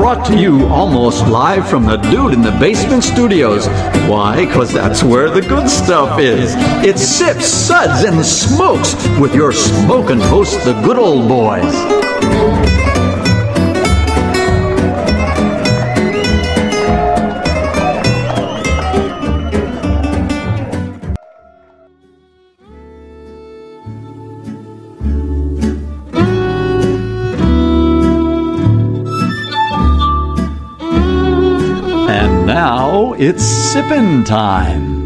brought to you almost live from the Dude in the Basement Studios. Why? Because that's where the good stuff is. It's Sips, Suds, and Smokes with your smoking host, the good old boys. Now it's sippin' time.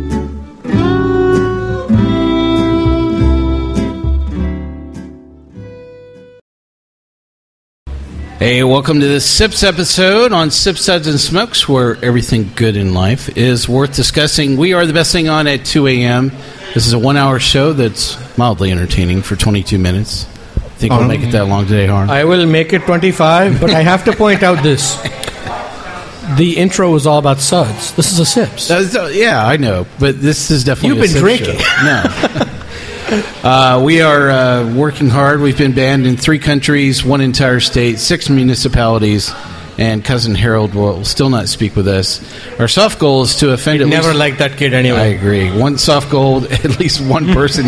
Hey, welcome to this Sips episode on Sips, Suds, and Smokes, where everything good in life is worth discussing. We are the best thing on at 2 a.m. This is a 1-hour show that's mildly entertaining for 22 minutes. I think we'll make it that long today, Harm. I will make it 25, but I have to point out this. The intro was all about suds. This is a Sips. Yeah, I know, but this is definitely You've been drinking. No. We are working hard. We've been banned in 3 countries, 1 entire state, 6 municipalities, and Cousin Harold will still not speak with us. Our soft goal is to offend at least... Never liked that kid anyway. I agree. One soft goal, at least one person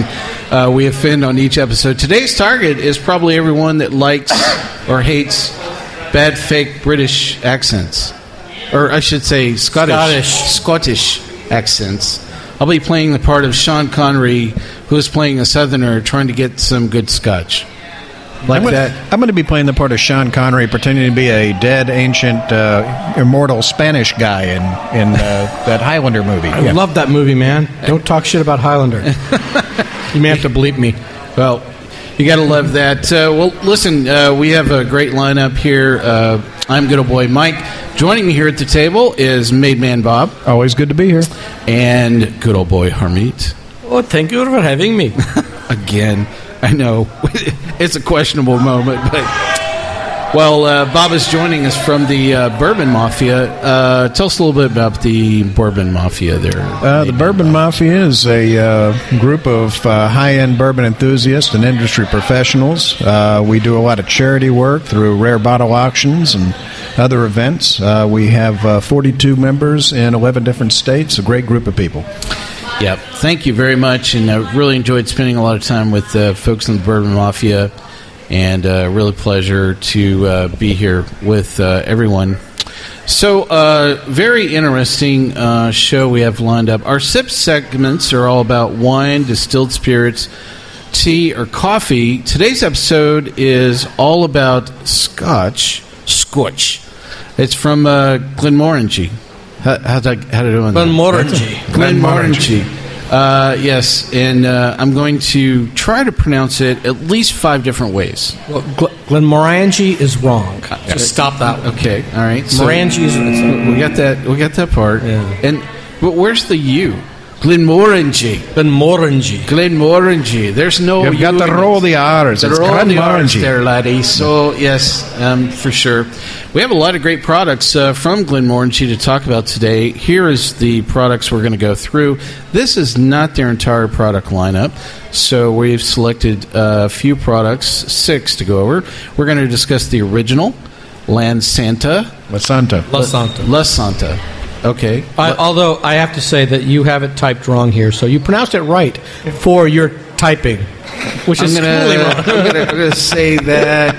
we offend on each episode. Today's target is probably everyone that likes or hates fake British accents. Or I should say Scottish accents. I'll be playing the part of Sean Connery, who is playing a Southerner trying to get some good Scotch. I'm going to be playing the part of Sean Connery, pretending to be a dead, ancient, immortal Spanish guy in that Highlander movie. I love that movie, man. Don't talk shit about Highlander. You may have to bleep me. Well, you got to love that. Well, listen, we have a great lineup here. I'm good old boy Mike. Joining me here at the table is Made Man Bob. Always good to be here. And good old boy Harmeet. Oh, thank you for having me. Again, I know it's a questionable moment, but Bob is joining us from the Bourbon Mafia. Tell us a little bit about the Bourbon Mafia there. The Bourbon Mafia is a group of high-end bourbon enthusiasts and industry professionals. We do a lot of charity work through rare bottle auctions and other events. We have 42 members in 11 different states, a great group of people. Yep. Thank you very much, and I really enjoyed spending a lot of time with folks in the Bourbon Mafia, and really pleasure to be here with everyone. So, very interesting show we have lined up. Our sip segments are all about wine, distilled spirits, tea, or coffee. Today's episode is all about Scotch. It's from Glenmorangie. How did I do on that? Glenmorangie. Yes, and I'm going to try to pronounce it at least 5 different ways. Well, Glenmorangie is wrong. Just stop that one. Okay, all right. So Morangie is right. We got that part. Yeah. But where's the U? Glenmorangie. There's no You've got to roll the R's. It's Glenmorangie there, laddie. So, yes, for sure. We have a lot of great products from Glenmorangie to talk about today. Here is the products we're going to go through. This is not their entire product lineup, so we've selected a few products, 6 to go over. We're going to discuss the original, Lasanta. Okay. Although I have to say that you have it typed wrong here, so you pronounced it right for your typing, which is totally wrong. I'm going to say that.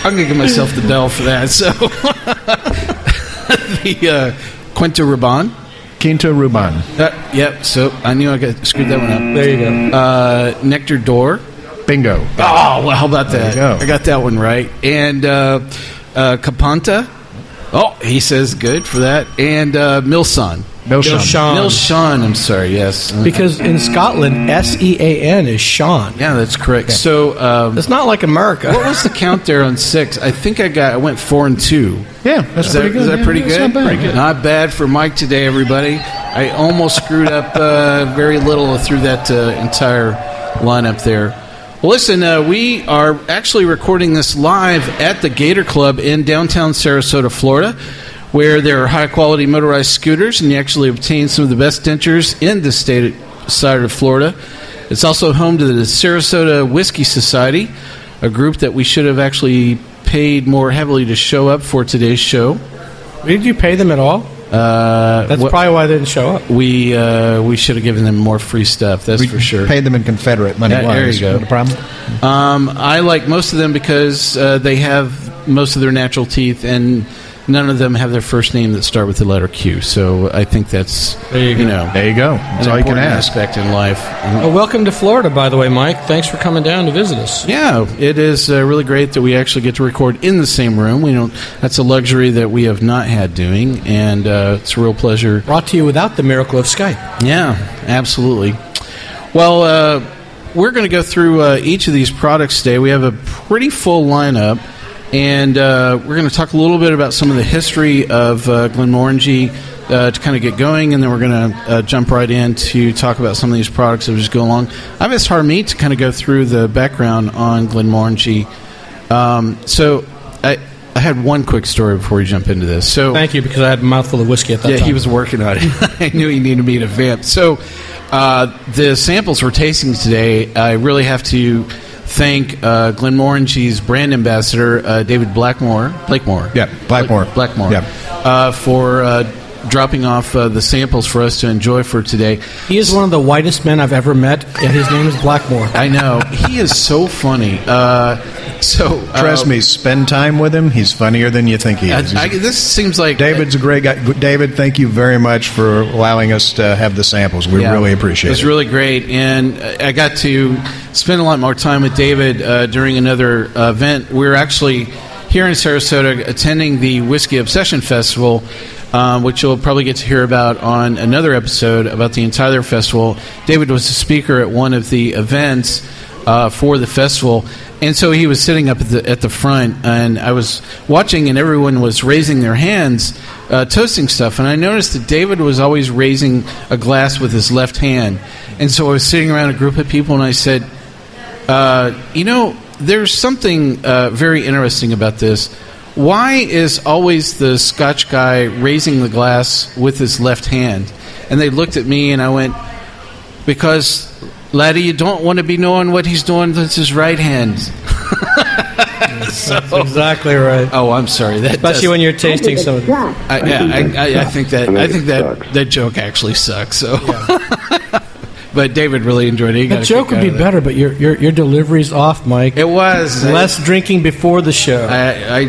I'm going to give myself the bell for that. So, the Quinta Ruban. Yep. So I knew I screwed that one up. There you go. Nector Door. Bingo. Oh, well, how about that? I got that one right. And Companta. Oh, he says good for that. And Milsean. I'm sorry, yes. Because in Scotland, Sean is Sean. Yeah, that's correct. Okay. So it's not like America. What was the count there on 6? I think I went 4 and 2. Yeah, that's pretty good. Is that pretty good? Not bad. Not bad for Mike today, everybody. I almost screwed up very little through that entire lineup there. Well, listen, we are actually recording this live at the Gator Club in downtown Sarasota, Florida, where there are high-quality motorized scooters, and you actually obtain some of the best dentures in the side of Florida. It's also home to the Sarasota Whiskey Society, a group that we should have actually paid more heavily to show up for today's show. Did you pay them at all? That's probably why they didn't show up. We should have given them more free stuff. That's for sure. Paid them in Confederate money. There you go. No problem. I like most of them because they have most of their natural teeth, and none of them have their first name that start with the letter Q. So I think that's there you go. That's all you can ask. Aspect in life. Welcome to Florida, by the way, Mike. Thanks for coming down to visit us. Yeah, it is really great that we actually get to record in the same room. That's a luxury that we have not had doing, and it's a real pleasure. Brought to you without the miracle of Skype. Yeah, absolutely. Well, we're going to go through each of these products today. We have a pretty full lineup. And we're going to talk a little bit about some of the history of Glenmorangie to kind of get going, and then we're going to jump right in to talk about some of these products that just go along. I've asked Harmeet to kind of go through the background on Glenmorangie. So I had one quick story before we jump into this. So thank you, because I had a mouthful of whiskey at that time. Yeah, he was working on it. I knew he needed me to vamp. So the samples we're tasting today, I really have to thank Glenmorangie's brand ambassador, David Blackmore. Yeah, Blackmore. Yeah. For dropping off the samples for us to enjoy for today. He is one of the whitest men I've ever met, and his name is Blackmore. I know. He is so funny. Trust me, spend time with him. He's funnier than you think he is. This seems like... David's a great guy. David, thank you very much for allowing us to have the samples. We really appreciate it. It was really great, and I got to spend a lot more time with David during another event. We were actually here in Sarasota attending the Whiskey Obsession Festival, which you'll probably get to hear about on another episode about the entire festival. David was a speaker at one of the events for the festival, and so he was sitting up at the front, and I was watching, and everyone was raising their hands, toasting stuff, and I noticed that David was always raising a glass with his left hand, and so I was sitting around a group of people, and I said, there's something very interesting about this. Why is always the Scotch guy raising the glass with his left hand? And they looked at me, and I went, because, laddie, you don't want to be knowing what he's doing with his right hand. That's exactly right. Oh, I'm sorry. Especially when you're tasting some of them. I think that joke actually sucks. So. Yeah. But David really enjoyed it. The joke would be better, but your delivery's off, Mike. It was. Less drinking before the show.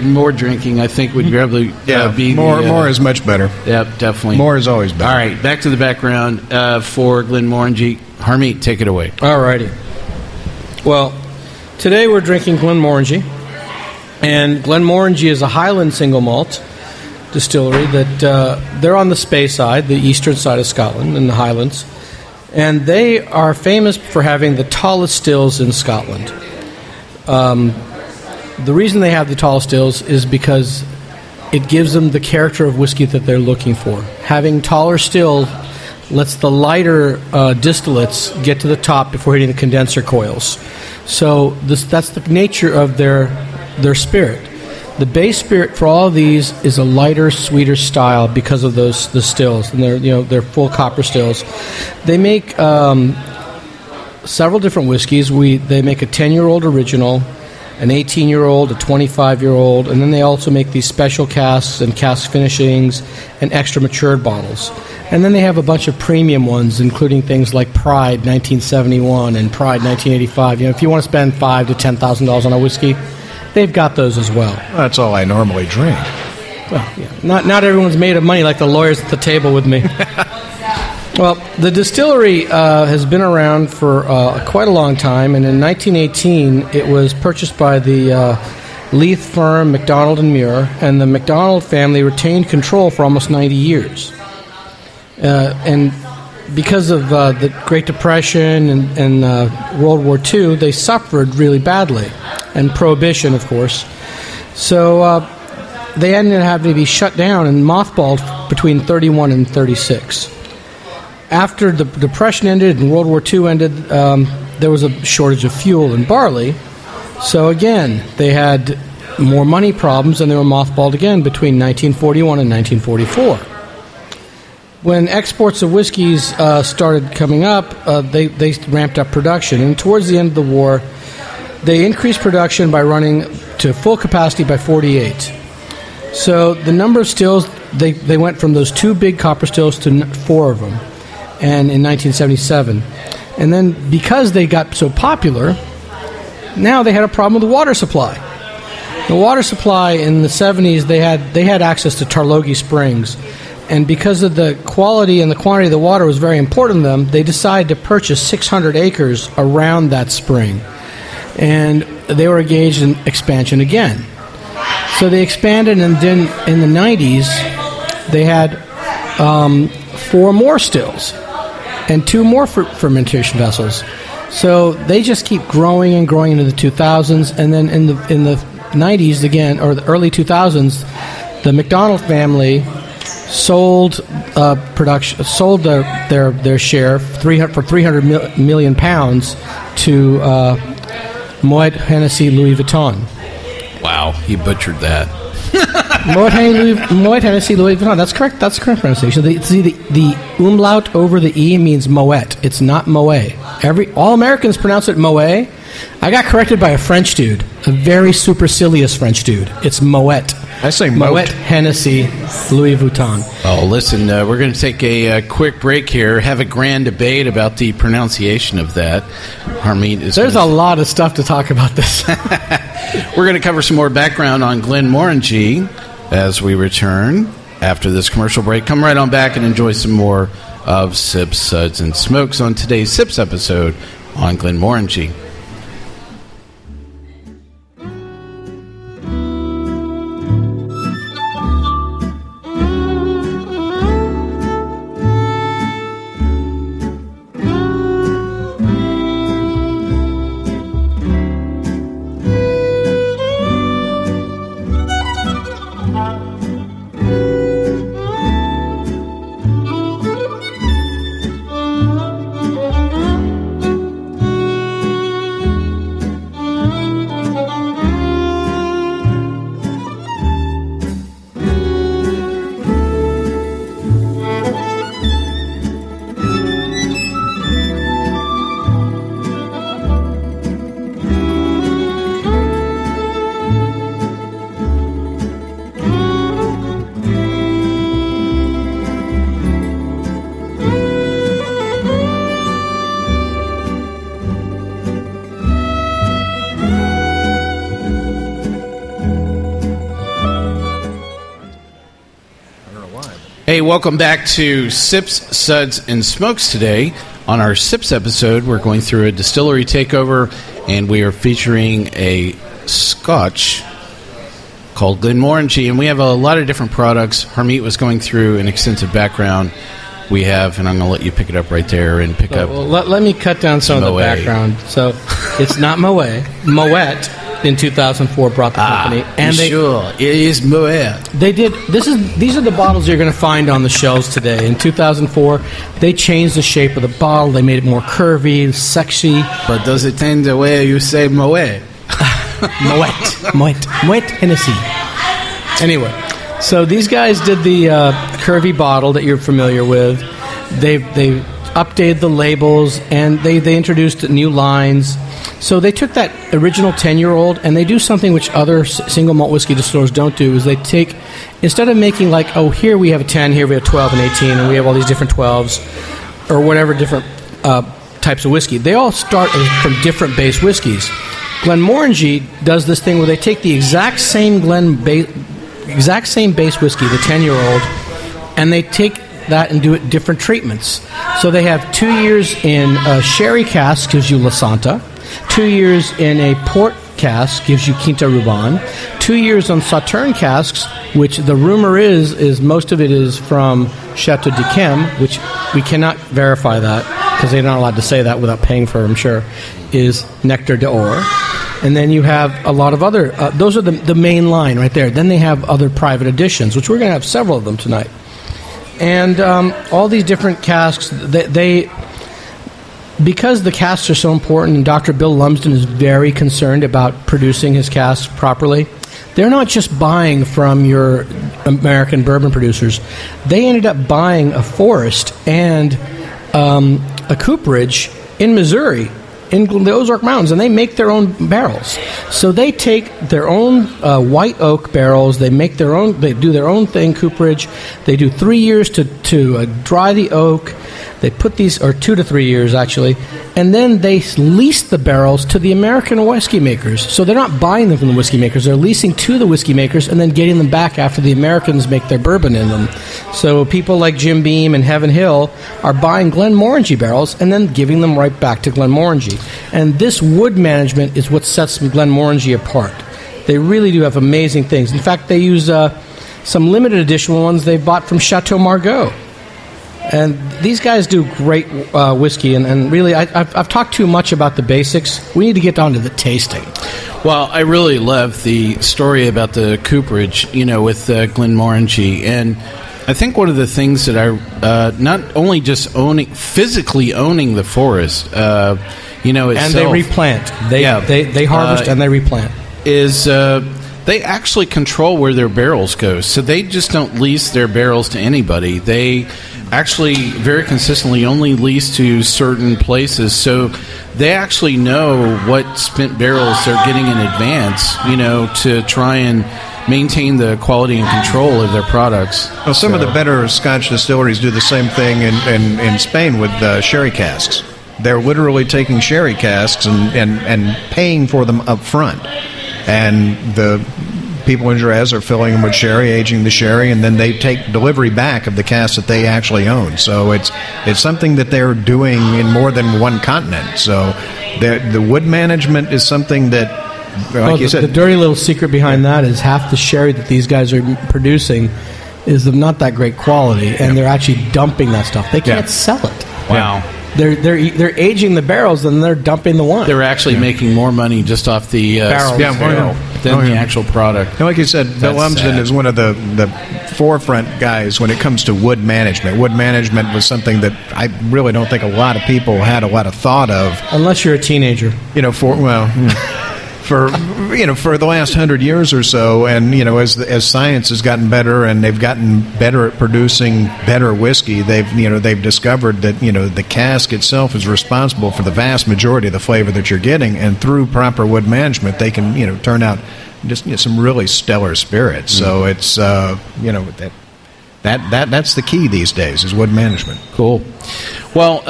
More drinking, I think, would probably be... More is much better. Yeah, definitely. More is always better. All right, back to the background for Glenmorangie. Harmeet, take it away. All righty. Well, today we're drinking Glenmorangie. And Glenmorangie is a Highland single malt distillery that they're on the Spey side, the eastern side of Scotland, in the Highlands. And they are famous for having the tallest stills in Scotland. The reason they have the tallest stills is because it gives them the character of whiskey that they're looking for. Having taller still lets the lighter distillates get to the top before hitting the condenser coils. So that's the nature of their spirit. The base spirit for all of these is a lighter, sweeter style because of the stills, and they're full copper stills. They make several different whiskeys. They make a 10-year-old original, an 18-year-old, a 25-year-old, and then they also make these special casks and cask finishings and extra matured bottles. And then they have a bunch of premium ones, including things like Pride 1971 and Pride 1985. If you want to spend $5,000 to $10,000 on a whiskey, they've got those as well. That's all I normally drink. Well, yeah. Not everyone's made of money like the lawyers at the table with me. Well, the distillery has been around for quite a long time, and in 1918 it was purchased by the Leith firm MacDonald and Muir, and the MacDonald family retained control for almost 90 years. And because of the Great Depression and World War II, they suffered really badly, and Prohibition, of course. So they ended up having to be shut down and mothballed between 31 and 36. After the Depression ended and World War II ended, there was a shortage of fuel and barley. So again, they had more money problems, and they were mothballed again between 1941 and 1944. When exports of whiskeys started coming up, they ramped up production. And towards the end of the war, they increased production by running to full capacity by 48. So the number of stills, they went from those 2 big copper stills to 4 of them, and in 1977. And then because they got so popular, now they had a problem with the water supply. The water supply in the 70s, they had access to Tarlogi Springs. And because of the quality and the quantity of the water was very important to them, they decided to purchase 600 acres around that spring. And they were engaged in expansion again. So they expanded, and then in the 90s, they had 4 more stills and 2 more fermentation vessels. So they just keep growing and growing into the 2000s, and then in the 90s again, or the early 2000s, the McDonald family sold their share for 300 million pounds to Moet Hennessy Louis Vuitton. Wow, he butchered that. Moet Hennessy Louis Vuitton. That's correct. That's the correct pronunciation. The umlaut over the E means Moet. It's not Moet. All Americans pronounce it Moet. I got corrected by a French dude, a very supercilious French dude. It's Moet. I say Moet Hennessy Louis Vuitton. Oh, listen, we're going to take a quick break here, have a grand debate about the pronunciation of that. Harmeet is There's a lot of stuff to talk about this. We're going to cover some more background on Glenmorangie as we return after this commercial break. Come right on back and enjoy some more of Sips, Suds, and Smokes on today's Sips episode on Glenmorangie. Hey, welcome back to Sips, Suds, and Smokes today. On our Sips episode, we're going through a distillery takeover, and we are featuring a Scotch called Glenmorangie, and we have a lot of different products. Harmeet was going through an extensive background. We have, and I'm going to let you pick it up right there and pick up. Well, let me cut down some of the background. So it's not Moet. Moet in 2004 brought the company, and it is Moet. They did. These are the bottles you're going to find on the shelves today. In 2004, they changed the shape of the bottle. They made it more curvy, sexy. But does it tend the way you say Moet? Moet Hennessy. Anyway, so these guys did the curvy bottle that you're familiar with. They updated the labels, and they introduced new lines. So they took that original 10-year-old, and they do something which other single malt whiskey distillers don't do, is they take, instead of making like, oh, here we have a 10, here we have 12 and 18, and we have all these different 12s, or whatever different types of whiskey, they all start from different base whiskeys. Glenmorangie does this thing where they take the exact same base whiskey, the 10-year-old, and they take that and do it different treatments. So they have 2 years in a sherry cask, gives you Lasanta. 2 years in a port cask gives you Quinta Ruban. 2 years on Sauterne casks, which the rumor is most of it is from Chateau d'Yquem, which we cannot verify that because they're not allowed to say that without paying for it, I'm sure, is Nectar d'Or. And then you have a lot of other, those are the main line right there. Then they have other private editions, which we're going to have several of them tonight. And all these different casks, they because the casks are so important, and Dr. Bill Lumsden is very concerned about producing his casks properly, they're not just buying from your American bourbon producers. They ended up buying a forest and a cooperage in Missouri, in the Ozark Mountains, and they make their own barrels. So they take their own white oak barrels. They make their own. They do their own thing, cooperage. They do 3 years to dry the oak. They put these, or 2 to 3 years actually, and then they lease the barrels to the American whiskey makers. So they're not buying them from the whiskey makers; they're leasing to the whiskey makers and then getting them back after the Americans make their bourbon in them. So people like Jim Beam and Heaven Hill are buying Glenmorangie barrels and then giving them right back to Glenmorangie. And this wood management is what sets Glenmorangie apart. They really do have amazing things. In fact, they use some limited edition ones they bought from Chateau Margaux. And these guys do great whiskey, and really, I've talked too much about the basics. We need to get down to the tasting. Well, I really love the story about the cooperage, with Glenmorangie. And I think one of the things that I, not only just physically owning the forest, itself. And they replant. They harvest and they replant. Is they actually control where their barrels go. So they just don't lease their barrels to anybody. They actually very consistently only lease to certain places. So they actually know what spent barrels they're getting in advance, to try and maintain the quality and control of their products. Well, some of the better Scotch distilleries do the same thing in Spain with sherry casks. They're literally taking sherry casks and paying for them up front. And the people in Jerez are filling them with sherry, aging the sherry, and then they take delivery back of the casks that they actually own. So it's something that they're doing in more than one continent. So the wood management is something that, like you said, the dirty little secret behind that is half the sherry that these guys are producing is of not that great quality, and they're actually dumping that stuff. They can't sell it. Wow. Yeah. They're aging the barrels and they're dumping the wine. They're actually making more money just off the barrels than the actual product. And like you said, Bill Lumsden is one of the forefront guys when it comes to wood management. Wood management was something that I really don't think a lot of people had a lot of thought of. Unless you're a teenager. For the last 100 years or so, and as science has gotten better and they've gotten better at producing better whiskey, they've discovered that the cask itself is responsible for the vast majority of the flavor that you're getting, and through proper wood management, they can turn out just some really stellar spirits. So it's that's the key these days is wood management. Cool. Well,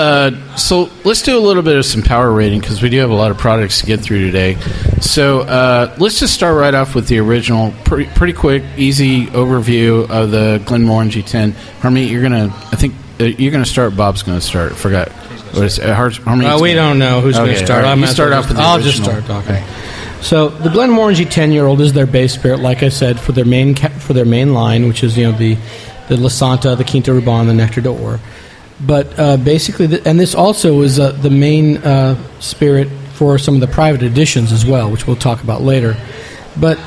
so let's do a little bit of some power rating because we do have a lot of products to get through today. So let's just start right off with the original, pretty quick, easy overview of the Glenmorangie 10. Harmeet, you're gonna start. Bob's gonna start. Forgot. Harmeet. We don't know who's going to start. Right. You start off with the I'll original. just start talking. Okay. So the Glenmorangie 10-year-old is their base spirit, like I said, for their main line, which is the Lasanta, the Quinta, Ruban, the Nector d'Or. But basically, and this also is the main spirit for some of the private editions as well, which we'll talk about later. But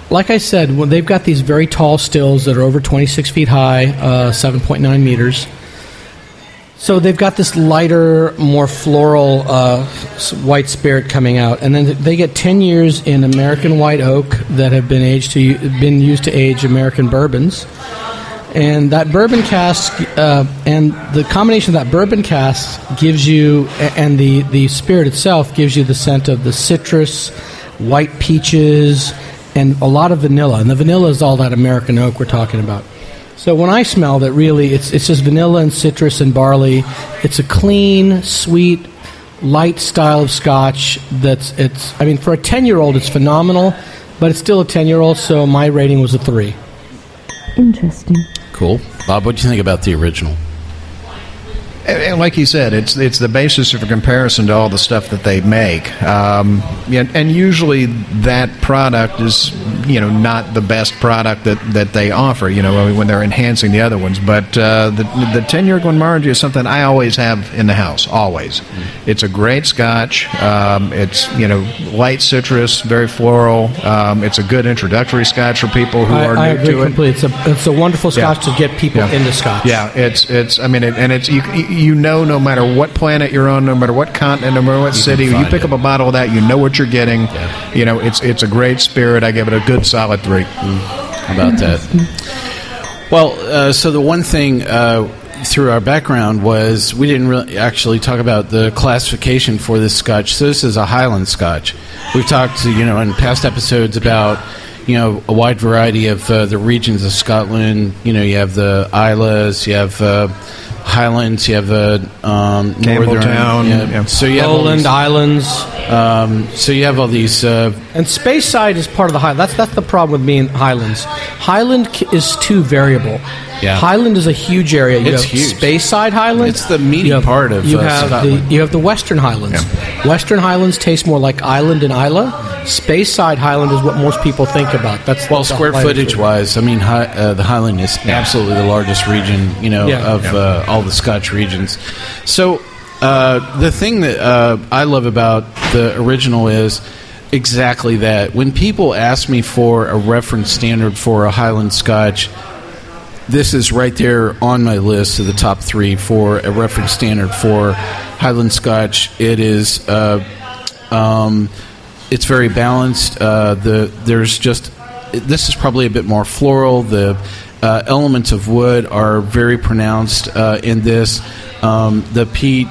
like I said, when they've got these very tall stills that are over 26 feet high, 7.9 meters. So they've got this lighter, more floral white spirit coming out, and then they get 10 years in American white oak that have been used to age American bourbons. And that bourbon cask, and the combination of that bourbon cask gives you, and the spirit itself gives you the scent of the citrus, white peaches, and a lot of vanilla. And the vanilla is all that American oak we're talking about. So when I smelled it, really, it's just vanilla and citrus and barley. It's a clean, sweet, light style of Scotch. For a 10-year-old, it's phenomenal, but it's still a 10-year-old, so my rating was a 3. Interesting. Cool. Bob, what do you think about the original? And like you said, it's the basis for comparison to all the stuff that they make, and usually that product is not the best product that they offer. When they're enhancing the other ones. But the 10-year Glenmorangie is something I always have in the house. Always, it's a great Scotch. It's light citrus, very floral. It's a good introductory Scotch for people who are new I agree to it. completely. It's a wonderful Scotch to get people into Scotch. Yeah, it's no matter what planet you're on, no matter what continent, no matter what city, you pick up a bottle of that, you know what you're getting. Yeah. It's a great spirit. I give it a good solid 3. How about that? Well, so the one thing through our background was we didn't really actually talk about the classification for this Scotch. So this is a Highland Scotch. We've talked, in past episodes about, a wide variety of the regions of Scotland. You have the Islas, you have Highlands, you have Northern, Campbelltown, So you have Lowland Islands. So you have all these, and Speyside is part of the Highlands. That's the problem with me in Highlands. Highland is too variable. Yeah. Highland is a huge area. You It's have huge. Speyside Highlands. It's the meaty part of Scotland. You have the Western Highlands. Yeah. Western Highlands taste more like Island and Isla. Speyside Highland is what most people think about. That's square footage wise, the Highland is absolutely the largest region, of all the Scotch regions. So the thing that I love about the original is exactly that. When people ask me for a reference standard for a Highland Scotch, this is right there on my list of the top 3 for a reference standard for Highland Scotch. It is, it's very balanced. This is probably a bit more floral. The elements of wood are very pronounced in this. The peat,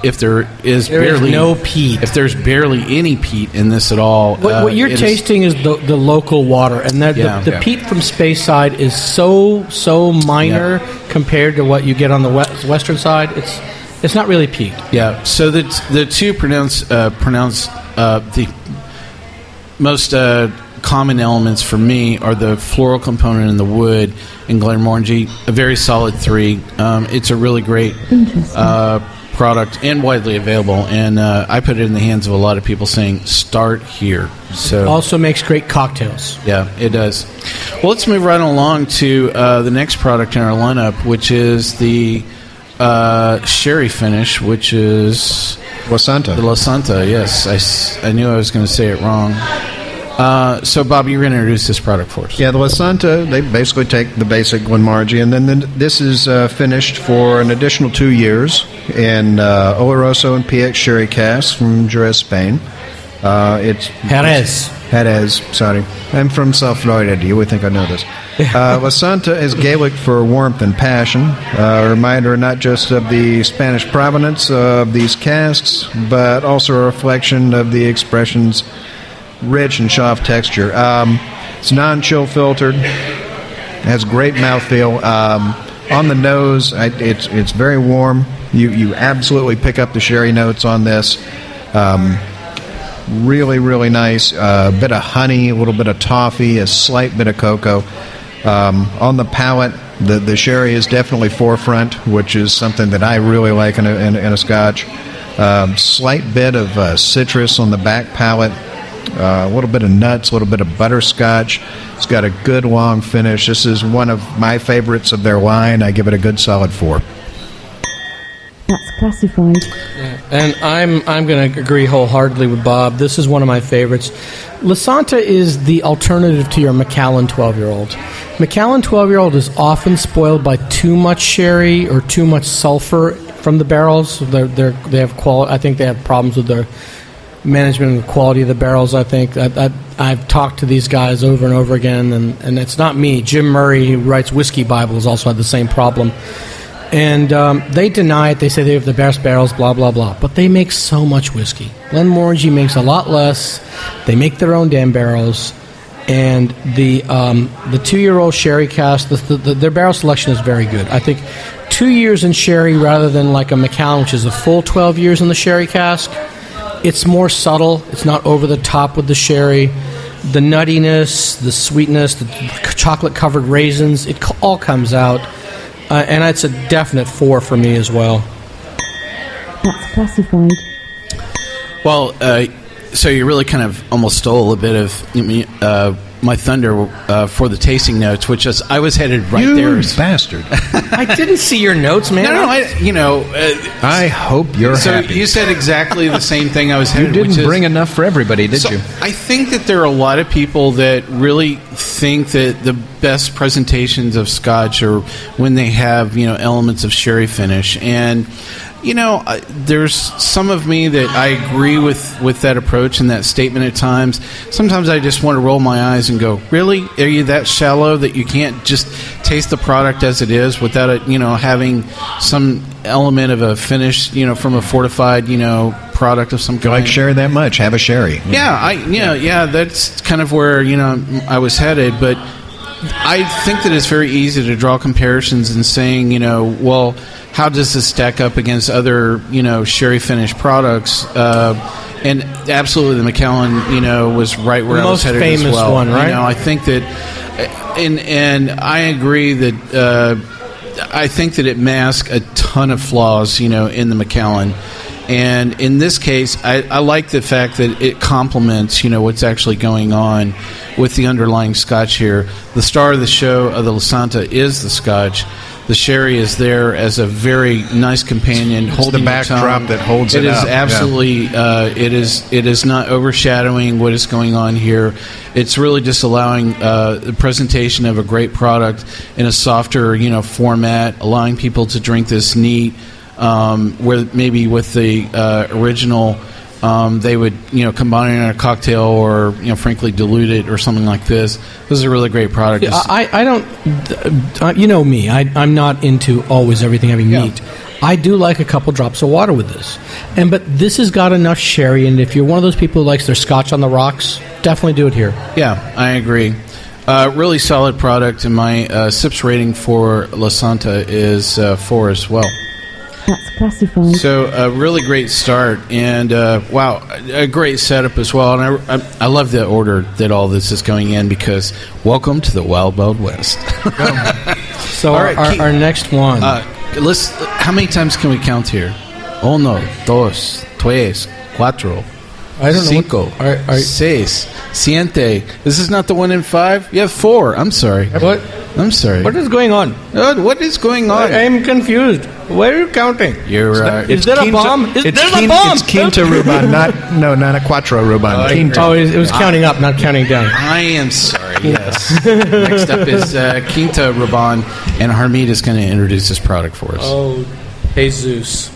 if there is no peat, if there's barely any peat in this at all, what you're tasting is the local water, and the peat from Speyside is so minor compared to what you get on the western side. It's not really peat. Yeah. So the two pronounce the most common elements for me are the floral component and the wood in Glenmorangie. A very solid 3. It's a really great product and widely available. And I put it in the hands of a lot of people saying, start here. So also makes great cocktails. Yeah, it does. Well, let's move right along to the next product in our lineup, which is the sherry finish, which is Lasanta. The Lasanta, yes. I knew I was going to say it wrong. So, Bob, you're going to introduce this product for us. Yeah, the Lasanta, they basically take the basic Glenmorangie, and then this is finished for an additional 2 years in Oloroso and PX sherry casks from Jerez, Spain. It's Jerez, sorry. I'm from South Florida. You would think I know this. Lasanta is Gaelic for warmth and passion, a reminder not just of the Spanish provenance of these casks, but also a reflection of the expression's rich and soft texture. It's non-chill filtered, has great mouthfeel. On the nose, it's very warm. You absolutely pick up the sherry notes on this. Really, really nice. A bit of honey, a little bit of toffee, a slight bit of cocoa. On the palate, the sherry is definitely forefront, which is something that I really like in a Scotch. Slight bit of citrus on the back palate. A little bit of nuts, a little bit of butterscotch. It's got a good long finish. This is one of my favorites of their line. I give it a good solid 4. That's classified. Yeah. And I'm going to agree wholeheartedly with Bob. This is one of my favorites. Lasanta is the alternative to your Macallan 12-year-old. Macallan 12-year-old is often spoiled by too much sherry or too much sulfur from the barrels. They have quality. I think they have problems with their management of the quality of the barrels. I think I've talked to these guys over and over again, and it's not me. Jim Murray, who writes Whiskey Bibles, also had the same problem. And they deny it. They say they have the best barrels, blah, blah, blah. But they make so much whiskey. Glenmorangie makes a lot less. They make their own damn barrels. And the 2-year-old sherry cask, their barrel selection is very good. I think 2 years in sherry rather than like a Macallan, which is a full 12 years in the sherry cask. It's more subtle. It's not over the top with the sherry. The nuttiness, the sweetness, the chocolate-covered raisins, it all comes out. And it's a definite 4 for me as well. That's classified. Well, so you really kind of almost stole a bit of my thunder for the tasting notes, which is I was headed right there. You bastard! I didn't see your notes, man. No, I hope you're happy. So you said exactly the same thing I was headed. You didn't bring enough for everybody, did you? I think that there are a lot of people that really think that the best presentations of Scotch are when they have elements of sherry finish, and There's some of me that I agree with that approach and that statement at times. Sometimes I just want to roll my eyes and go, really? Are you that shallow that you can't just taste the product as it is without it, having some element of a finish, from a fortified, product of some kind? You like sherry that much? Have a sherry. Yeah, that's kind of where, I was headed. But I think that it's very easy to draw comparisons and saying, well, how does this stack up against other, sherry finished products? And absolutely, the Macallan, was right where I was headed as well. The most famous one, right? I think that, and I agree that I think that it masks a ton of flaws, in the Macallan. And in this case, I like the fact that it complements, what's actually going on with the underlying Scotch here. The star of the show of the Lasanta is the Scotch. The sherry is there as a very nice companion, holding the backdrop that holds it up. It is absolutely. Yeah. It is not overshadowing what is going on here. It's really just allowing the presentation of a great product in a softer, format, allowing people to drink this neat. Where maybe with the original, they would combine it in a cocktail or frankly dilute it or something like this. This is a really great product. I don't, me. I'm not into always everything having meat. I do like a couple drops of water with this, but this has got enough sherry. And if you're one of those people who likes their Scotch on the rocks, definitely do it here. Yeah, I agree. Really solid product, and my SIPS rating for Lasanta is 4 as well. That's classified. So a really great start, and wow, a great setup as well. And I love the order that all this is going in, because welcome to the Wild Wild West. So all right, our next one. How many times can we count here? 1, 2, 3, 4. I don't know. 5, 6, 7. This is not the 1 in 5. You have 4. I'm sorry. What? I'm sorry. What is going on? What is going on? I am confused. Where are you counting? Is there a bomb? There's a bomb! It's Quinta Ruban, not a Quattro Ruban. Quinta. Oh, it was counting up, not counting down. I am sorry, yes. Next up is Quinta Ruban, and Harmeet is going to introduce this product for us. Oh, Jesus.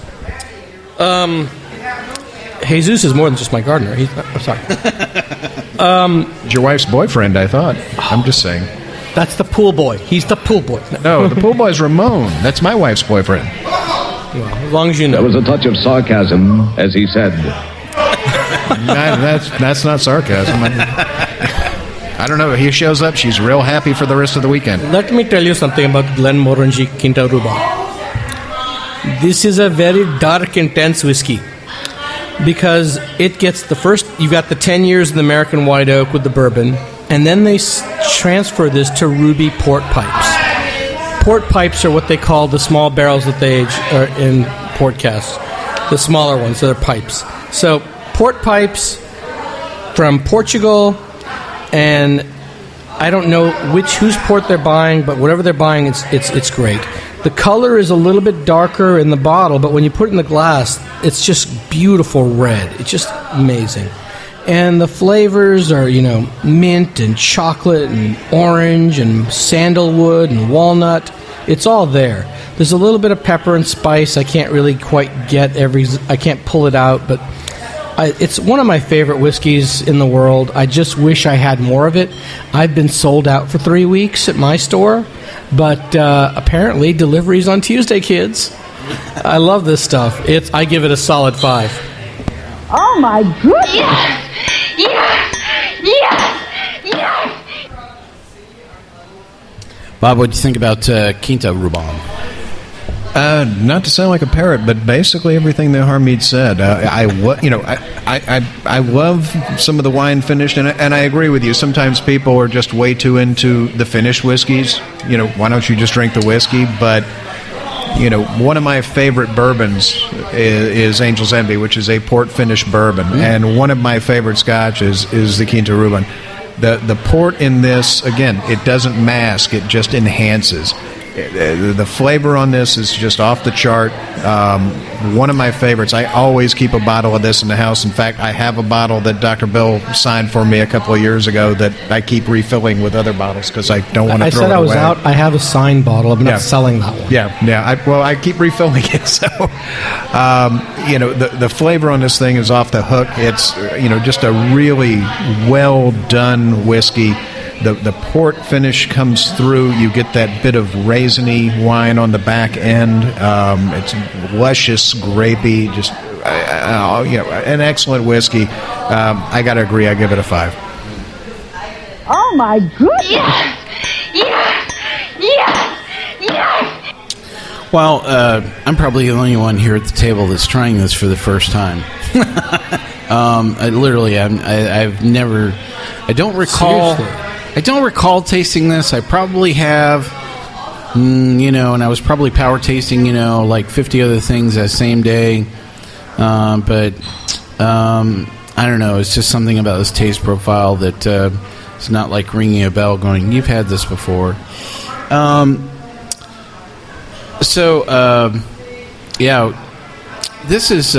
Jesus is more than just my gardener. I'm sorry. It's your wife's boyfriend, I thought. I'm just saying. That's the pool boy. He's the pool boy. No, the pool boy's Ramon. That's my wife's boyfriend. Well, as long as you know. There was a touch of sarcasm as he said. That's not sarcasm. I don't know. He shows up, she's real happy for the rest of the weekend. Let me tell you something about Glenmorangie Quinta Ruban. This is a very dark, intense whiskey. Because it gets you've got the 10 years of the American White Oak with the bourbon, and then they transfer this to ruby port pipes. Port pipes are what they call the small barrels that they age in port casks. The smaller ones, so they're pipes. So port pipes from Portugal, and I don't know whose port they're buying, but whatever they're buying, it's great. The color is a little bit darker in the bottle, but when you put it in the glass, it's just beautiful red. It's just amazing. And the flavors are, mint and chocolate and orange and sandalwood and walnut. It's all there. There's a little bit of pepper and spice. I can't really quite I can't pull it out, but it's one of my favorite whiskeys in the world. I just wish I had more of it. I've been sold out for 3 weeks at my store, but apparently delivery's on Tuesday, kids. I love this stuff. I give it a solid 5. Oh my goodness! Yes! Bob, what do you think about Quinta Ruban? Not to sound like a parrot, but basically everything that Harmeet said. I love some of the wine finished, and I agree with you. Sometimes people are just way too into the finished whiskeys. Why don't you just drink the whiskey? But one of my favorite bourbons is Angel's Envy, which is a port finished bourbon, and one of my favorite Scotch is the Quinta Ruban. The port in this, again, it doesn't mask; it just enhances. The flavor on this is just off the chart. One of my favorites. I always keep a bottle of this in the house. In fact, I have a bottle that Dr. Bill signed for me a couple of years ago that I keep refilling with other bottles because I don't want to throw it away. I said I was out. I have a signed bottle. I'm not selling that one. Yeah. I keep refilling it. So, the flavor on this thing is off the hook. It's, just a really well done whiskey. The port finish comes through. You get that bit of raisiny wine on the back end. It's luscious, grapey, just an excellent whiskey. I got to agree. I give it a 5. Oh my goodness! Yes! Well, I'm probably the only one here at the table that's trying this for the first time. I've never. I don't recall. Seriously? I don't recall tasting this. I probably have, and I was probably power tasting, like 50 other things that same day. But I don't know. It's just something about this taste profile that it's not like ringing a bell going, you've had this before. This is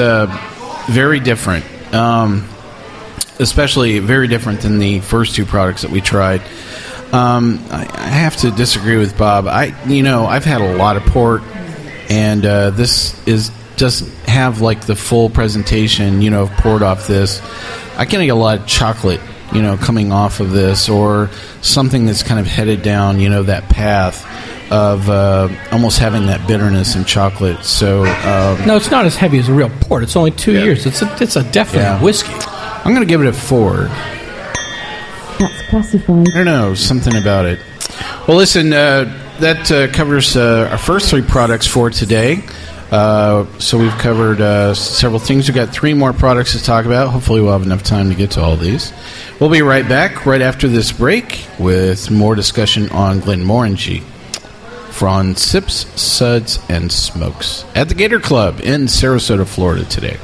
very different. Especially very different than the first two products that we tried. I have to disagree with Bob. I've had a lot of port, and this doesn't have like the full presentation, of port off this. I can get a lot of chocolate, coming off of this, or something that's kind of headed down, that path of almost having that bitterness and chocolate. So no, it's not as heavy as a real port. It's only 2 years. It's a definite whiskey. I'm going to give it a 4. That's classified. I don't know, something about it. Well, listen, that covers our first 3 products for today. So we've covered several things. We've got 3 more products to talk about. Hopefully we'll have enough time to get to all these. We'll be right back right after this break with more discussion on Glenmorangie from Sips, Suds, and Smokes at the Gator Club in Sarasota, Florida today.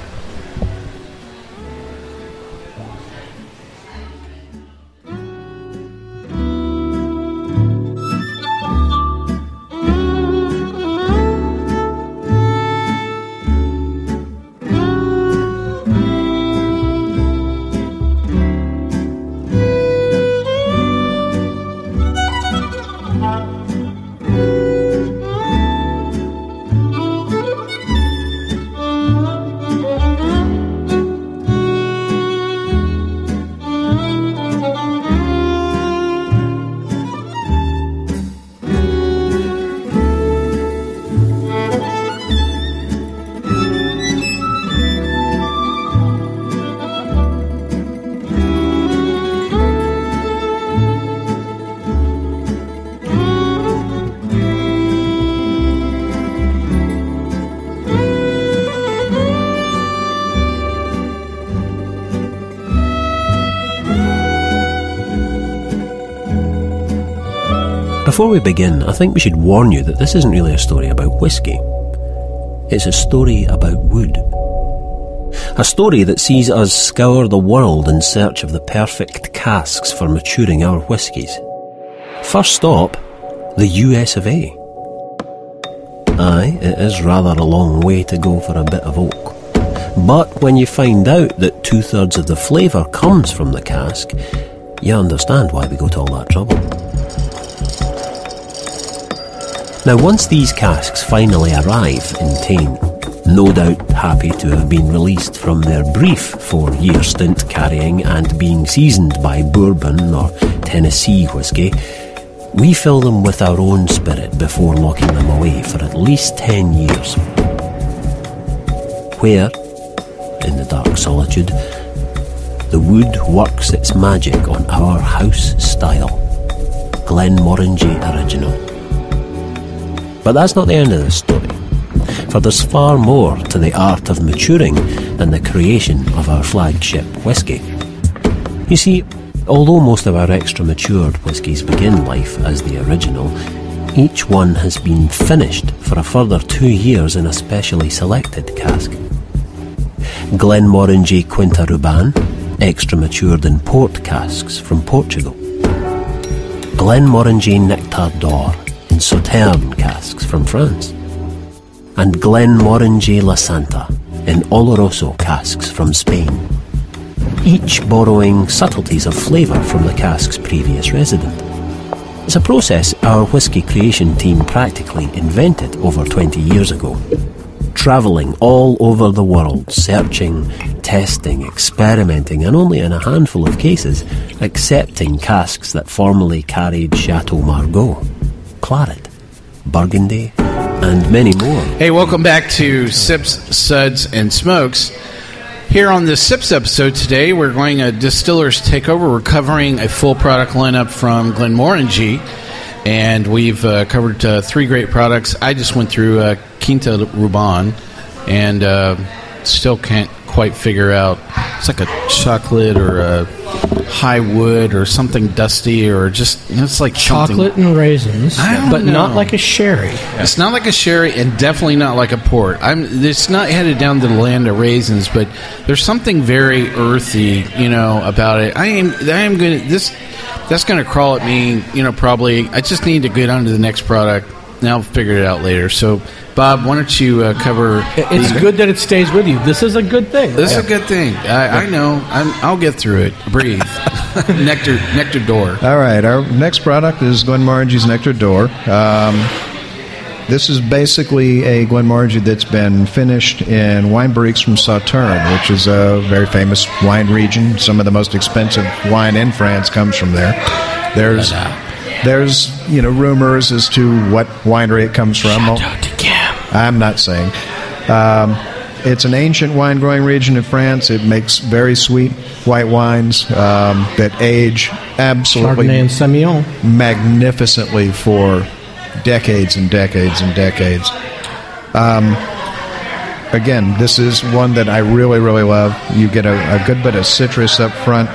Before we begin, I think we should warn you that this isn't really a story about whiskey. It's a story about wood. A story that sees us scour the world in search of the perfect casks for maturing our whiskies. First stop, the US of A. Aye, it is rather a long way to go for a bit of oak. But when you find out that 2/3 of the flavour comes from the cask, you understand why we go to all that trouble. Now, once these casks finally arrive in Tain, no doubt happy to have been released from their brief 4-year stint carrying and being seasoned by bourbon or Tennessee whiskey, we fill them with our own spirit before locking them away for at least 10 years. Where, in the dark solitude, the wood works its magic on our house style, Glenmorangie Original. But that's not the end of the story, for there's far more to the art of maturing than the creation of our flagship whisky. You see, although most of our extra matured whiskies begin life as the original, each one has been finished for a further 2 years in a specially selected cask. Glenmorangie Quinta Ruban, extra matured in port casks from Portugal. Glenmorangie Nectar d'Or, in Sauterne casks from France, and Glenmorangie Lasanta in Oloroso casks from Spain, each borrowing subtleties of flavour from the cask's previous resident. It's a process our whisky creation team practically invented over 20 years ago, travelling all over the world, searching, testing, experimenting, and only in a handful of cases accepting casks that formerly carried Chateau Margaux, Claret, Burgundy, and many more. Hey, welcome back to Sips, Suds, and Smokes. Here on the Sips episode today, we're going a Distillers Takeover. We're covering a full product lineup from Glenmorangie, and we've covered 3 great products. I just went through Quinta Ruban, and still can't quite figure out. It's like a chocolate or a high wood or something dusty, or just, it's like chocolate and raisins, but not like a sherry. It's not like a sherry, and definitely not like a port. It's not headed down to the land of raisins, but there's something very earthy, about it. I am going to that's going to crawl at me, probably. I just need to get on to the next product, and I'll figure it out later. So, Bob, why don't you cover... It's good that it stays with you. This is a good thing. This is a good thing. I know. I'll get through it. Breathe. Nectar d'Or. All right. Our next product is Glenmorangie's Nectar d'Or. This is basically a Glenmorangie that's been finished in wine barriques from Sauterne, which is a very famous wine region. Some of the most expensive wine in France comes from there. There's rumors as to what winery it comes from. I'm not saying. It's an ancient wine-growing region in France. It makes very sweet white wines that age absolutely Chardonnay and Semillon magnificently for decades and decades and decades. Again, this is one that I really, really love. You get a good bit of citrus up front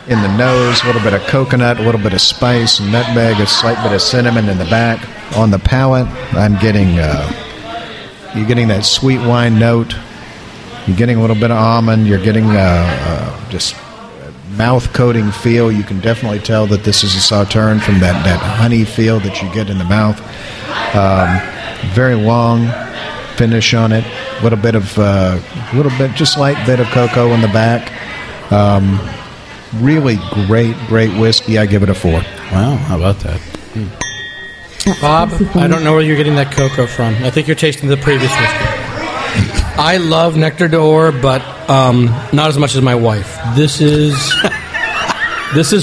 in the nose, a little bit of coconut, a little bit of spice, nutmeg, a slight bit of cinnamon in the back. On the palate, I'm getting you're getting that sweet wine note. You're getting a little bit of almond. You're getting just mouth-coating feel. You can definitely tell that this is a Sauterne from that honey feel that you get in the mouth. Very long finish on it. A little bit, just light bit of cocoa in the back. Really great whiskey. I give it a 4. Wow, how about that? Bob, I don't know where you're getting that cocoa from. I think you're tasting the previous whiskey. I love Nectar d'Or, but not as much as my wife. This is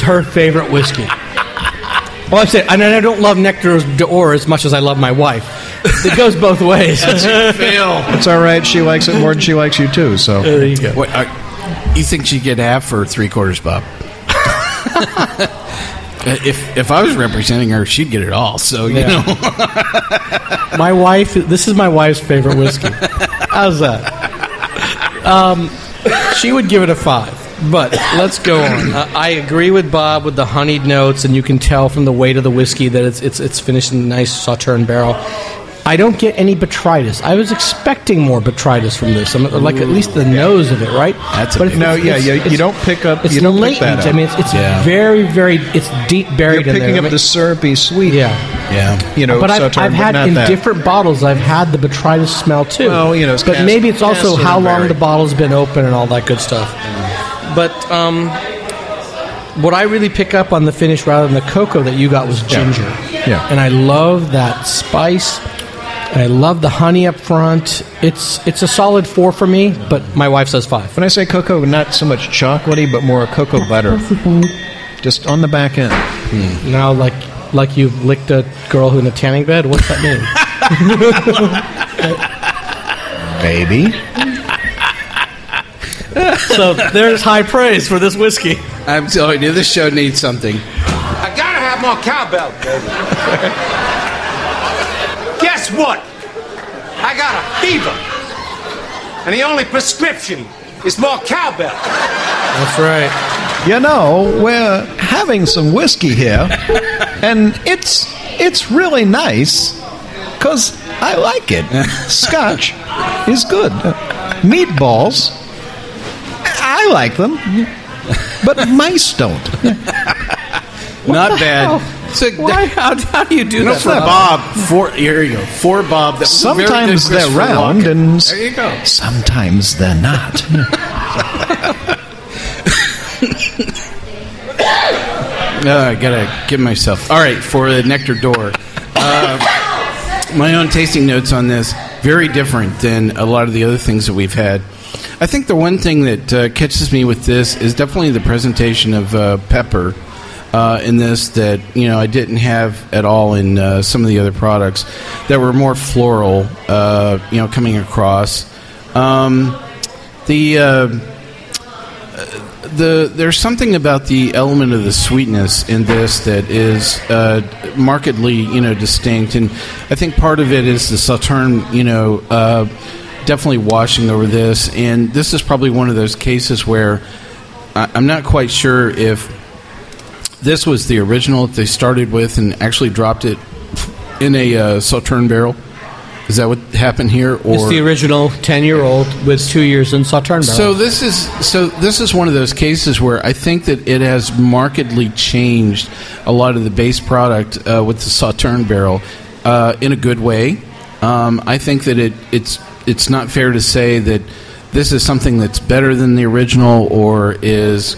her favorite whiskey. Well, I'm saying, and I don't love Nectar d'Or as much as I love my wife. It goes both ways. It's all right. She likes it more than she likes you too. So there you go. You think she'd get half or 3/4, Bob? If I was representing her, she'd get it all. So you know, my wife. This is my wife's favorite whiskey. How's that? She would give it a 5. But let's go on. I agree with Bob with the honeyed notes, and you can tell from the weight of the whiskey that it's finished in a nice Sauterne barrel. I don't get any botrytis. I was expecting more botrytis from this. Like at least the nose of it, right? You don't pick up. It's you don't latent. pick that up. I mean, it's very, very. It's deep buried. You're picking in there. up the syrupy sweet. Yeah. But I've had in different bottles. I've had the botrytis smell too. Well, it's but maybe it's also how long the bottle's been open and all that good stuff. But what I really pick up on the finish rather than the cocoa that you got was ginger. Yeah. And I love that spice. I love the honey up front. It's a solid 4 for me, but my wife says 5. When I say cocoa, not so much chocolatey, but more cocoa butter. Just on the back end. Now, like you've licked a girl who's in a tanning bed? What's that mean? Baby. So there's high praise for this whiskey. I'm telling you, this show needs something. I gotta have more cowbell, baby. Guess what? I got a fever. And the only prescription is more cowbell. That's right. We're having some whiskey here, and it's really nice, because I like it. Scotch is good. Meatballs, I like them, but mice don't. Not bad. How do you do that? Bob. Here you go. For Bob. That sometimes they're round, Walken. and there you go. Sometimes they're not. I gotta give myself. All right, for the Nectar door. My own tasting notes on this, very different than a lot of the other things that we've had. I think the one thing that catches me with this is definitely the presentation of pepper in this that I didn't have at all in some of the other products that were more floral, coming across. There's something about the element of the sweetness in this that is markedly, distinct, and I think part of it is the Sauterne, definitely washing over this, and this is probably one of those cases where I'm not quite sure if this was the original that they started with and actually dropped it in a Sauterne barrel. Is that what happened here? Or it's the original 10-year-old with 2 years in Sauterne barrel. So this is one of those cases where I think that it has markedly changed a lot of the base product with the Sauterne barrel in a good way. I think that it's not fair to say that this is something that's better than the original or is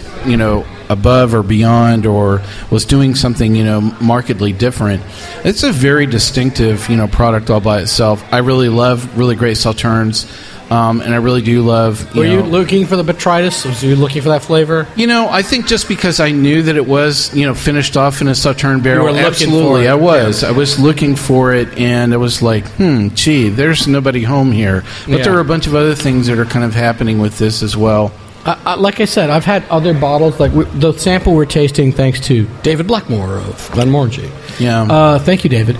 above or beyond or was doing something markedly different. It's a very distinctive product all by itself. I really love really great Sauternes, and I really do love Were you looking for the botrytis? Was you looking for that flavor? I think just because I knew that it was finished off in a Sauterne barrel. You were looking for it. I was looking for it, and I was like, gee, there's nobody home here. But there are a bunch of other things that are kind of happening with this as well. Like I said, I've had other bottles. Like the sample we're tasting, thanks to David Blackmore of Glenmorangie. Yeah. Thank you, David.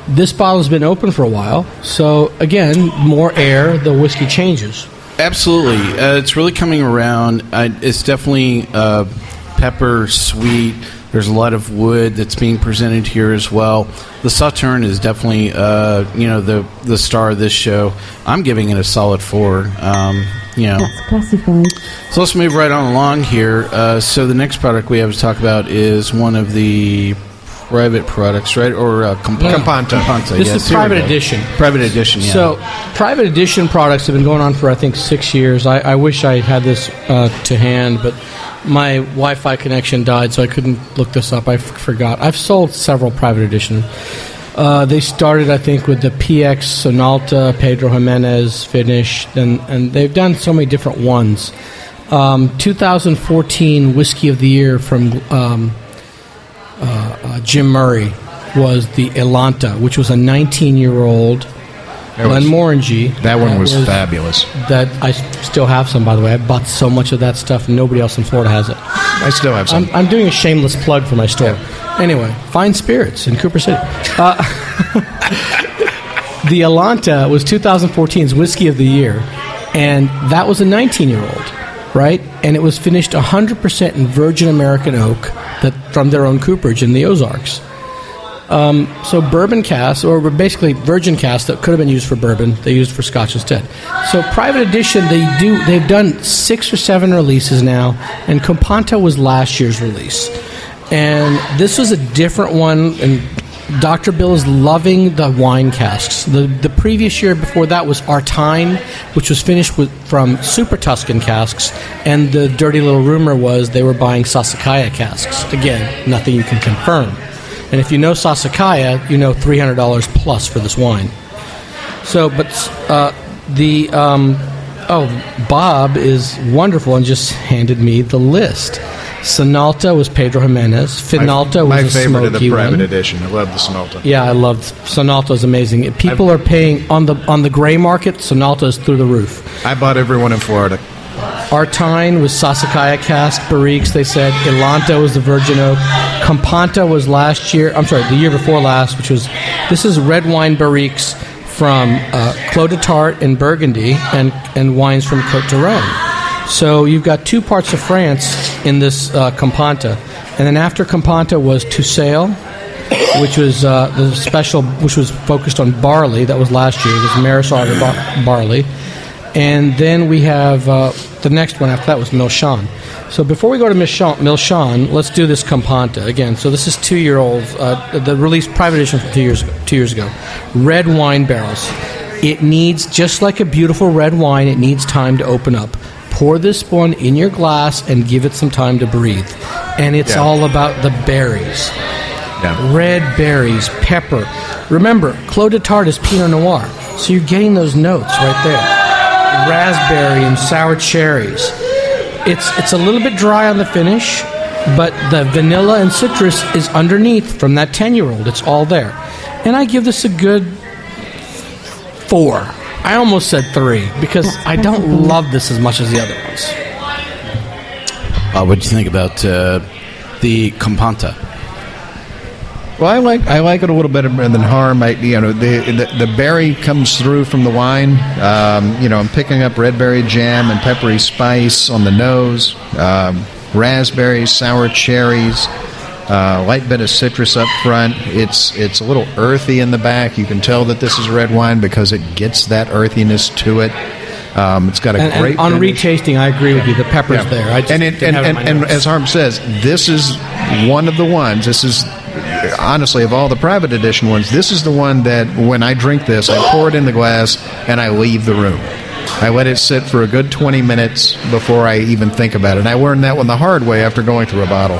This bottle has been open for a while, so again, more air, the whiskey changes. Absolutely, it's really coming around. It's definitely pepper, sweet. There's a lot of wood that's being presented here as well. The Sauterne is definitely, the star of this show. I'm giving it a solid 4. That's classified. So let's move right on along here. So the next product we have to talk about is one of the private products, right? Or Companta. This is private edition. Private edition, yeah. So private edition products have been going on for, I think, 6 years. I wish I had this to hand, but my Wi-Fi connection died, so I couldn't look this up. I forgot. I've sold several private edition. They started, I think, with the PX Sonalta, Pedro Jimenez finish, and they've done so many different ones. 2014 Whiskey of the Year from Jim Murray was the Elanta, which was a 19-year-old Glenmorangie. That one was fabulous. That I still have some, by the way. I bought so much of that stuff, and nobody else in Florida has it. I still have some. I'm doing a shameless plug for my store. Yeah. Anyway, Fine Spirits in Cooper City. The Elanta was 2014's Whiskey of the Year, and that was a 19-year-old, right? And it was finished 100% in virgin American oak from their own cooperage in the Ozarks. So bourbon casks, or basically virgin casks that could have been used for bourbon, they used for Scotch instead. So private edition, they've done 6 or 7 releases now, and Companta was last year's release. And this was a different one, and Dr. Bill is loving the wine casks. The previous year before that was Artine, which was finished from Super Tuscan casks, and the dirty little rumor was they were buying Sassicaia casks. Again, nothing you can confirm. And if you know Sassicaia, you know $300 plus for this wine. So, but Bob is wonderful and just handed me the list. Sonalta was Pedro Jimenez. Finalta was a smoky one. My favorite of the private edition. I love the Sonalta. Yeah, I loved Sonalta. Is amazing. People are paying on the gray market. Sonalta is through the roof. I bought everyone in Florida. Artine was Sassicaia cask barriques, they said. Elanta was the virgin oak. Companta was the year before last, this is red wine barriques from Clos de Tart in Burgundy and wines from Côte d'Aron. So you've got 2 parts of France in this Companta. And then after Companta was Toussaint, which was the special, which was focused on barley. That was last year. It was Marisol barley. And then we have the next one after that was Milsean. So before we go to Milsean, let's do this Companta again. So this is 2-year-old, the release private edition from 2 years ago. Red wine barrels. It needs, just like a beautiful red wine, it needs time to open up. Pour this one in your glass and give it some time to breathe. And it's all about the berries. Yeah. Red berries, pepper. Remember, Clos de Tart is Pinot Noir, so you're getting those notes right there. Raspberry and sour cherries. It's a little bit dry on the finish, but the vanilla and citrus is underneath from that 10-year-old. It's all there. And I give this a good 4. I almost said 3 because I don't love this as much as the other ones. What do you think about the Companta? Well, I like it a little better than Harm. The berry comes through from the wine. I'm picking up red berry jam and peppery spice on the nose. Raspberries, sour cherries, light bit of citrus up front. It's a little earthy in the back. You can tell that this is red wine because it gets that earthiness to it. It's got a great. On retasting, I agree with you. The pepper's there. I just and as Harm says, this is one of the ones. This is. Honestly, of all the private edition ones, this is the one that when I drink this, I pour it in the glass and I leave the room. I let it sit for a good 20 minutes before I even think about it. And I learned that one the hard way after going through a bottle.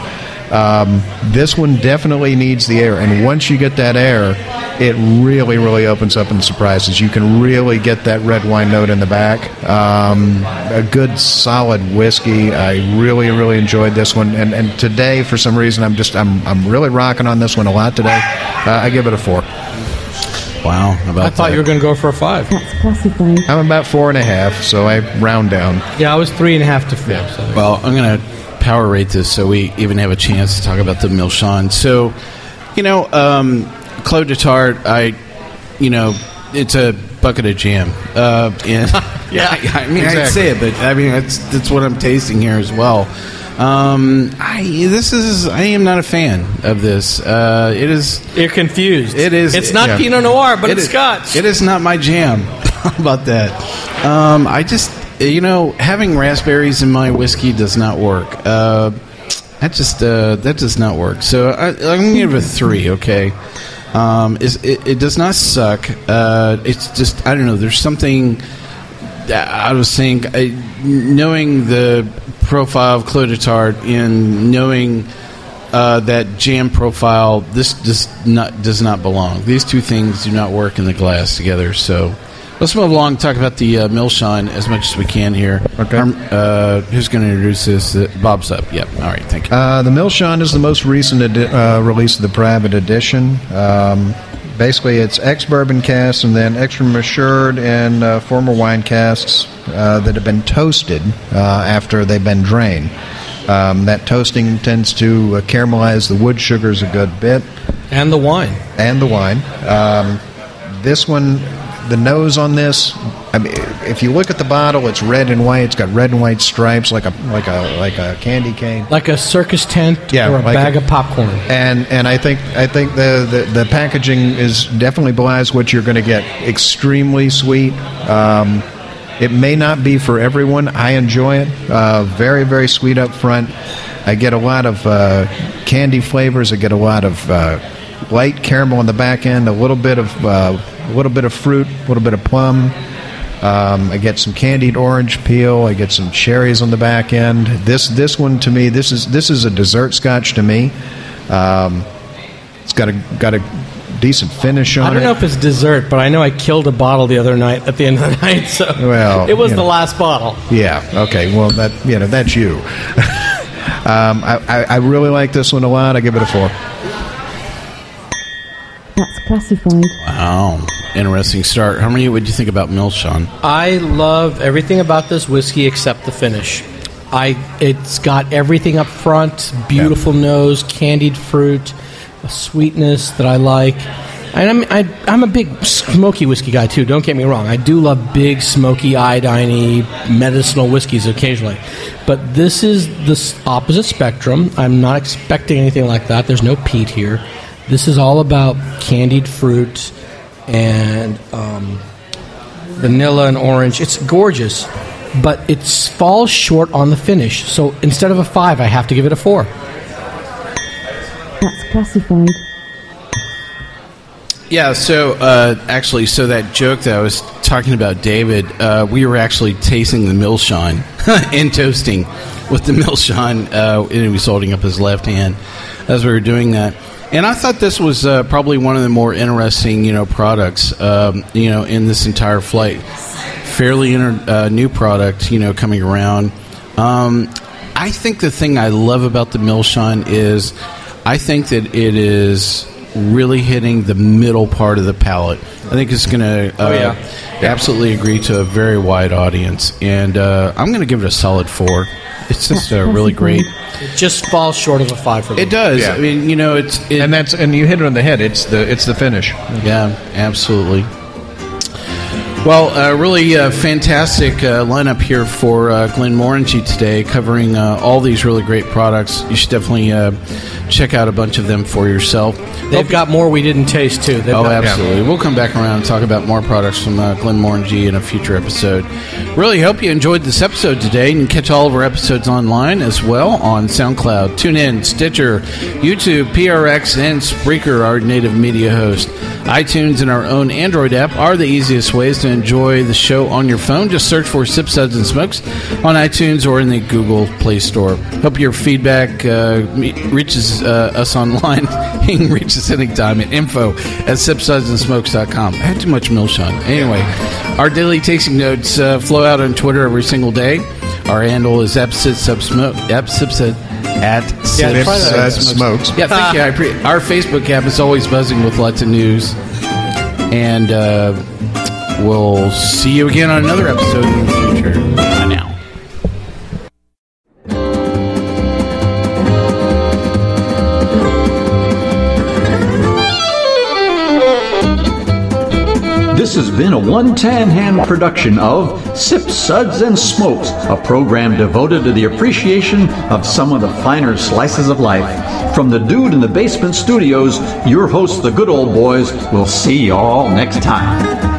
This one definitely needs the air. And once you get that air, it really, really opens up and surprises. You can really get that red wine note in the back. A good, solid whiskey. I really, really enjoyed this one. And today, for some reason, I'm really rocking on this one a lot today. I give it a 4. Wow. I thought you were going to go for a 5. That's classified. I'm about 4.5, so I round down. Yeah, I was 3.5 to 4. Yeah. So. Well, I'm going to power rate this so we even have a chance to talk about the Milsean. So, Clos de Tart, it's a bucket of jam. Exactly. I'd say it, but that's what I'm tasting here as well. I am not a fan of this. It is. You're confused. It is. It's not Pinot Noir, but it's Scotch. It is not my jam. How about that? I just, having raspberries in my whiskey does not work. That does not work. So I'm going to give it a 3. Okay. It does not suck. It's just, I don't know. There's something. I was saying, knowing the profile of Clos de Tart and knowing that jam profile, this does not belong. These two things do not work in the glass together. So let's move along and talk about the Milsean as much as we can here. Okay. Who's going to introduce this? Bob's up. Yep. All right. Thank you. The Milsean is the most recent release of the private edition. Basically, it's ex-bourbon casks and then extra matured and former wine casks that have been toasted after they've been drained. That toasting tends to caramelize the wood sugars a good bit. And the wine. This one, the nose on this, if you look at the bottle, it's red and white. It's got red and white stripes like a candy cane, like a circus tent or a bag of popcorn. And I think the packaging is definitely belies what you're going to get. Extremely sweet. It may not be for everyone. I enjoy it. Very, very sweet up front. I get a lot of candy flavors. I get a lot of light caramel on the back end. A little bit of fruit. A little bit of plum. I get some candied orange peel. I get some cherries on the back end. This one to me, this is a dessert Scotch to me. It's got a decent finish on it. I don't know if it's dessert, but I know I killed a bottle the other night at the end of the night. So it was the last bottle. Yeah. Okay. Well, that's you. I really like this one a lot. I give it a 4. That's classified. Wow. Interesting start. How many would you think about Milsean? I love everything about this whiskey except the finish. It's got everything up front, beautiful nose, candied fruit, a sweetness that I like. And I'm a big smoky whiskey guy too, don't get me wrong. I do love big, smoky, iodine-y, medicinal whiskeys occasionally. But this is the opposite spectrum. I'm not expecting anything like that. There's no peat here. This is all about candied fruit and vanilla and orange. It's gorgeous, but it falls short on the finish. So instead of a 5, I have to give it a 4. That's classified. Yeah, so actually, so that joke that I was talking about, David, we were actually tasting the Milsean and toasting with the Milsean, and he was holding up his left hand as we were doing that. And I thought this was probably one of the more interesting, products, in this entire flight. Fairly new product, coming around. I think the thing I love about the Milsean is I think that it is really hitting the middle part of the palate. I think it's going to absolutely agree to a very wide audience. And I'm going to give it a solid 4. It's just really great. It just falls short of a 5 for me. It does. Yeah. I mean, and you hit it on the head. It's the finish. Yeah, absolutely. Well, really fantastic lineup here for Glenmorangie today, covering all these really great products. You should definitely check out a bunch of them for yourself. They've got more we didn't taste, too. Absolutely. Yeah. We'll come back around and talk about more products from Glenmorangie in a future episode. Really hope you enjoyed this episode today. You can catch all of our episodes online as well on SoundCloud, TuneIn, Stitcher, YouTube, PRX, and Spreaker, our native media host. iTunes and our own Android app are the easiest ways to enjoy the show on your phone. Just search for Sips, Suds, and Smokes on iTunes or in the Google Play Store. Hope your feedback reaches us online. You can reach us anytime at info@sipsudsandsmokes.com. I had too much Milsean. Anyway, our daily tasting notes flow out on Twitter every single day. Our handle is @sipsudssmokes. Smokes. Yeah, thank you. Our Facebook app is always buzzing with lots of news. And we'll see you again on another episode in the future. Bye now. This has been a One Tan Hand production of Sips, Suds, and Smokes, a program devoted to the appreciation of some of the finer slices of life. From the Dude in the Basement Studios, your hosts, the Good Old Boys, will see you all next time.